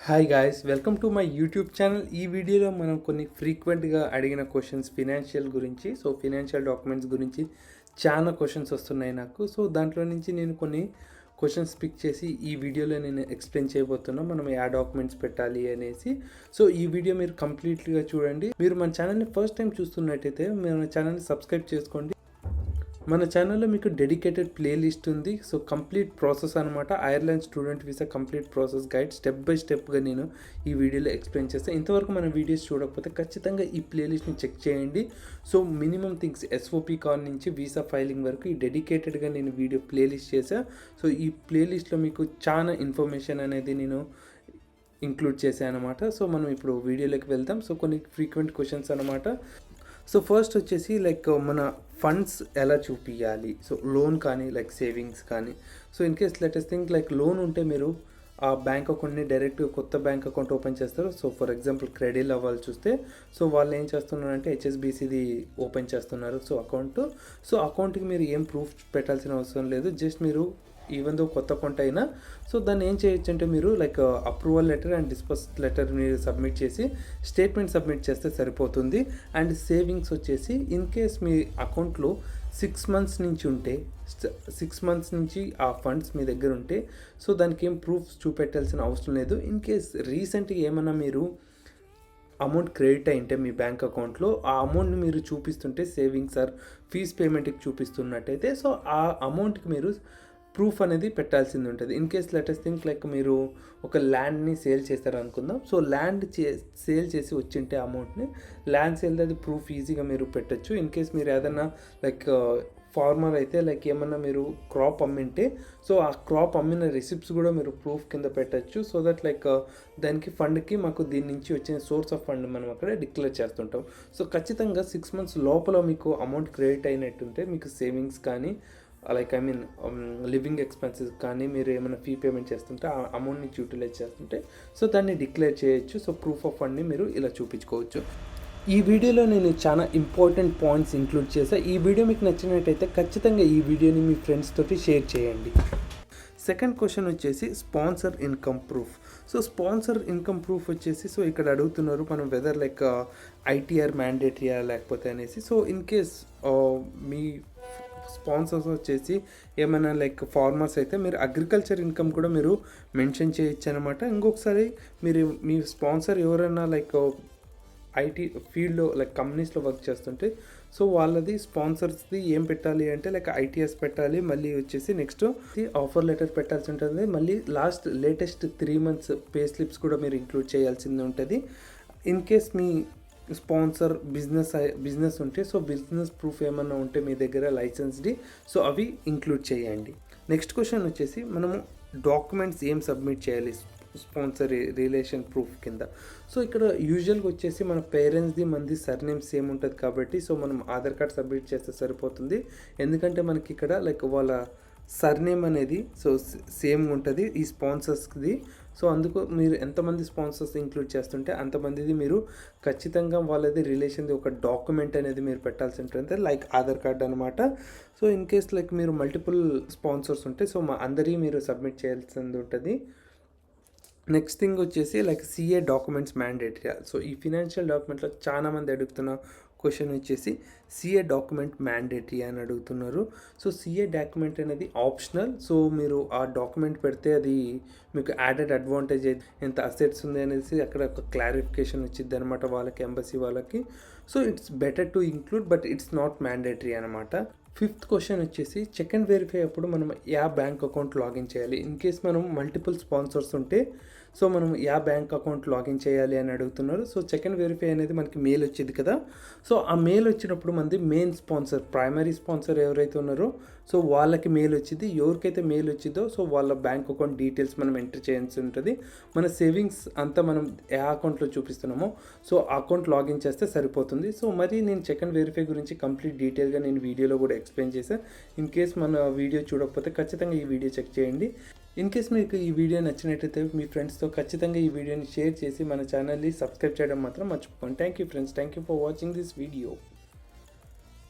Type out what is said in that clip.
Hi guys, welcome to my YouTube channel. ఈ వీడియోలో మనం కొన్ని ఫ్రీక్వెంట్గా అడిగిన క్వశ్చన్స్ ఫినాన్షియల్ గురించి, ఫినాన్షియల్ డాక్యుమెంట్స్ గురించి చాలా క్వశ్చన్స్ వస్తున్నాయి నాకు. దాంట్లో నుంచి నేను కొన్ని క్వశ్చన్స్ పిక్ చేసి ఈ వీడియోలో నేను ఎక్స్ప్లెయిన్ చేయబోతున్నా మనం ఏ డాక్యుమెంట్స్ పెట్టాలి అనేసి. ఈ వీడియో మీరు కంప్లీట్గా చూడండి. మీరు మన ఛానల్ని ఫస్ట్ టైం చూస్తున్నట్టయితే మన ఛానల్ని సబ్స్క్రైబ్ చేసుకోండి. మన ఛానల్లో మీకు డెడికేటెడ్ ప్లేలిస్ట్ ఉంది. కంప్లీట్ ప్రాసెస్ అనమాట. Ireland student visa complete process guide step by స్టెప్గా నేను ఈ వీడియోలో ఎక్స్ప్లెయిన్ చేస్తాను. ఇంతవరకు మన వీడియోస్ చూడకపోతే ఖచ్చితంగా ఈ ప్లేలిస్ట్ని చెక్ చేయండి. మినిమం థింగ్స్ ఎస్ఓపి కాల్ నుంచి వీసా ఫైలింగ్ వరకు ఈ డెడికేటెడ్గా నేను వీడియో ప్లేలిస్ట్ చేశాను. ఈ ప్లేలిస్ట్లో మీకు చాలా ఇన్ఫర్మేషన్ అనేది నేను ఇంక్లూడ్ చేశాను అనమాట. మనం ఇప్పుడు వీడియోలోకి వెళ్దాం. కొన్ని ఫ్రీక్వెంట్ క్వశ్చన్స్ అనమాట. ఫస్ట్ వచ్చేసి మన ఫండ్స్ ఎలా చూపించాలి. లోన్ కానీ సేవింగ్స్ కానీ. In case latest think loan ఉంటే మీరు ఆ బ్యాంక్ అకౌంట్ని డైరెక్ట్ కొత్త బ్యాంక్ అకౌంట్ ఓపెన్ చేస్తారు. ఫర్ ఎగ్జాంపుల్ క్రెడిట్ అవ్వాలి చూస్తే వాళ్ళు ఏం చేస్తున్నారంటే హెచ్ఎస్బిసిది ఓపెన్ చేస్తున్నారు అకౌంట్. అకౌంట్కి మీరు ఏం ప్రూఫ్ పెట్టాల్సిన అవసరం లేదు. జస్ట్ మీరు ఈవెన్ దో కొత్త అకౌంట్ అయినా దాన్ని ఏం చేయొచ్చు అంటే మీరు approval letter and disburse letter మీరు సబ్మిట్ చేసి స్టేట్మెంట్ సబ్మిట్ చేస్తే సరిపోతుంది. అండ్ సేవింగ్స్ వచ్చేసి ఇన్ కేస్ మీ అకౌంట్లో 6 months నుంచి ఉంటే 6 months నుంచి ఆ ఫండ్స్ మీ దగ్గర ఉంటే దానికి ఏం ప్రూఫ్స్ చూపెట్టాల్సిన అవసరం లేదు. ఇన్ కేస్ రీసెంట్గా ఏమన్నా మీరు అమౌంట్ క్రెడిట్ అయింటే మీ బ్యాంక్ అకౌంట్లో ఆ అమౌంట్ని మీరు చూపిస్తుంటే సేవింగ్స్ ఆర్ ఫీజ్ పేమెంట్కి చూపిస్తున్నట్టయితే ఆ అమౌంట్కి మీరు ప్రూఫ్ అనేది పెట్టాల్సింది ఉంటుంది. ఇన్ కేస్ లెటెస్ట్ థింక్ మీరు ఒక ల్యాండ్ని సేల్ చేస్తారు అనుకుందాం. ల్యాండ్ సేల్ చేసి వచ్చింటే అమౌంట్ని ల్యాండ్ సేల్ అది ప్రూఫ్ ఈజీగా మీరు పెట్టచ్చు. ఇన్ కేస్ మీరు ఏదైనా ఫార్మర్ అయితే ఏమన్నా మీరు క్రాప్ అమ్మింటే ఆ క్రాప్ అమ్మిన రిసిప్ట్స్ కూడా మీరు ప్రూఫ్ కింద పెట్టచ్చు. దట్ దానికి ఫండ్కి మాకు దీని నుంచి వచ్చిన సోర్స్ ఆఫ్ ఫండ్ మనం అక్కడ డిక్లేర్ చేస్తుంటాం. ఖచ్చితంగా 6 months లోపల మీకు అమౌంట్ క్రెడిట్ అయినట్టుంటే మీకు సేవింగ్స్ కానీ లివింగ్ ఎక్స్పెన్సెస్ కానీ మీరు ఏమైనా ఫీ పేమెంట్ చేస్తుంటే ఆ అమౌంట్ని యూటిలైజ్ చేస్తుంటే దాన్ని డిక్లేర్ చేయొచ్చు. ప్రూఫ్ ఆఫ్ ఫండ్ని మీరు ఇలా చూపించుకోవచ్చు. ఈ వీడియోలో నేను చాలా ఇంపార్టెంట్ పాయింట్స్ ఇంక్లూడ్ చేశాను. ఈ వీడియో మీకు నచ్చినట్టయితే ఖచ్చితంగా ఈ వీడియోని మీ ఫ్రెండ్స్ తోటి షేర్ చేయండి. సెకండ్ క్వశ్చన్ వచ్చేసి sponsor income proof. Sponsor income proof వచ్చేసి ఇక్కడ అడుగుతున్నారు మనం వెదర్ ఐటీఆర్ మ్యాండేటరీయా లేకపోతే అనేసి. ఇన్ కేస్ మీ స్పాన్సర్స్ వచ్చేసి ఏమైనా ఫార్మర్స్ అయితే మీరు అగ్రికల్చర్ ఇన్కమ్ కూడా మీరు మెన్షన్ చేయొచ్చు అనమాట. ఇంకొకసారి మీరు మీ స్పాన్సర్ ఎవరైనా ఐటీ ఫీల్డ్లో కంపెనీస్లో వర్క్ చేస్తుంటే వాళ్ళది స్పాన్సర్స్ది ఏం పెట్టాలి అంటే ఐటీఎస్ పెట్టాలి. మళ్ళీ వచ్చేసి నెక్స్ట్ ఆఫర్ లెటర్ పెట్టాల్సి ఉంటుంది. మళ్ళీ లేటెస్ట్ 3 months పే స్లిప్స్ కూడా మీరు ఇంక్లూడ్ చేయాల్సింది ఉంటుంది. In case me sponsor business ఉంటే బిజినెస్ ప్రూఫ్ ఏమన్నా ఉంటే మీ దగ్గర లైసెన్స్ది అవి ఇంక్లూడ్ చేయండి. నెక్స్ట్ క్వశ్చన్ వచ్చేసి మనము డాక్యుమెంట్స్ ఏం సబ్మిట్ చేయాలి స్పాన్సర్ రిలేషన్ ప్రూఫ్ కింద. ఇక్కడ యూజువల్గా వచ్చేసి మన పేరెంట్స్ది మనది సర్నేమ్ సేమ్ ఉంటుంది కాబట్టి మనం ఆధార్ కార్డ్ సబ్మిట్ చేస్తే సరిపోతుంది. ఎందుకంటే మనకి ఇక్కడ వాళ్ళ సర్నేమ్ అనేది సేమ్ ఉంటుంది ఈ స్పాన్సర్స్ది. అందుకు మీరు ఎంతమంది స్పాన్సర్స్ ఇంక్లూడ్ చేస్తుంటే అంతమందిది మీరు ఖచ్చితంగా వాళ్ళది రిలేషన్ది ఒక డాక్యుమెంట్ అనేది మీరు పెట్టాల్సి ఉంటుంది ఆధార్ కార్డ్ అనమాట. ఇన్ కేస్ మీరు మల్టిపుల్ స్పాన్సర్స్ ఉంటే అందరి మీరు సబ్మిట్ చేయాల్సింది ఉంటుంది. నెక్స్ట్ థింగ్ వచ్చేసి సిఏ డాక్యుమెంట్స్ మ్యాండేటరీ. ఈ ఫినాన్షియల్ డాక్యుమెంట్లో చాలామంది అడుగుతున్న క్వశ్చన్ వచ్చేసి సిఏ డాక్యుమెంట్ మ్యాండేటరీ అని అడుగుతున్నారు. సిఏ డాక్యుమెంట్ అనేది ఆప్షనల్. మీరు ఆ డాక్యుమెంట్ పెడితే అది మీకు యాడెడ్ అడ్వాంటేజ్ ఎంత అసెట్స్ ఉంది అనేసి అక్కడ ఒక క్లారిఫికేషన్ వచ్చింది అనమాట వాళ్ళకి, ఎంబసీ వాళ్ళకి. It's better to include but it's not mandatory అనమాట. ఫిఫ్త్ క్వశ్చన్ వచ్చేసి చెక్ అండ్ వెరిఫై అప్పుడు మనం బ్యాంక్ అకౌంట్ లాగిన్ చేయాలి. ఇన్ కేస్ మనం మల్టిపుల్ స్పాన్సర్స్ ఉంటే మనం బ్యాంక్ అకౌంట్ లాగిన్ చేయాలి అని అడుగుతున్నారు. చెక్ అండ్ వెరిఫై అనేది మనకి మెయిల్ వచ్చింది కదా. ఆ మెయిల్ వచ్చినప్పుడు మనది మెయిన్ స్పాన్సర్ ప్రైమరీ స్పాన్సర్ ఎవరైతే ఉన్నారో వాళ్ళకి మెయిల్ వచ్చింది. ఎవరికైతే మెయిల్ వచ్చిందో వాళ్ళ బ్యాంక్ అకౌంట్ డీటెయిల్స్ మనం ఎంటర్ చేయాల్సి ఉంటుంది. మన సేవింగ్స్ అంతా మనం ఏ అకౌంట్లో చూపిస్తున్నామో ఆ అకౌంట్ లాగిన్ చేస్తే సరిపోతుంది. మరి నేను చెక్ అండ్ వెరిఫై గురించి కంప్లీట్ డీటెయిల్గా నేను వీడియోలో కూడా ఎక్స్ప్లెయిన్ చేశాను. ఇన్ కేస్ మన వీడియో చూడకపోతే ఖచ్చితంగా ఈ వీడియో చెక్ చేయండి. ఇన్ కేస్ మీకు ఈ వీడియో నచ్చినట్టయితే మీ ఫ్రెండ్స్తో ఖచ్చితంగా ఈ వీడియోని షేర్ చేసి మన ఛానల్ని సబ్స్క్రైబ్ చేయడం మాత్రం మర్చిపోకండి. Thank you friends. Thank you for watching this video.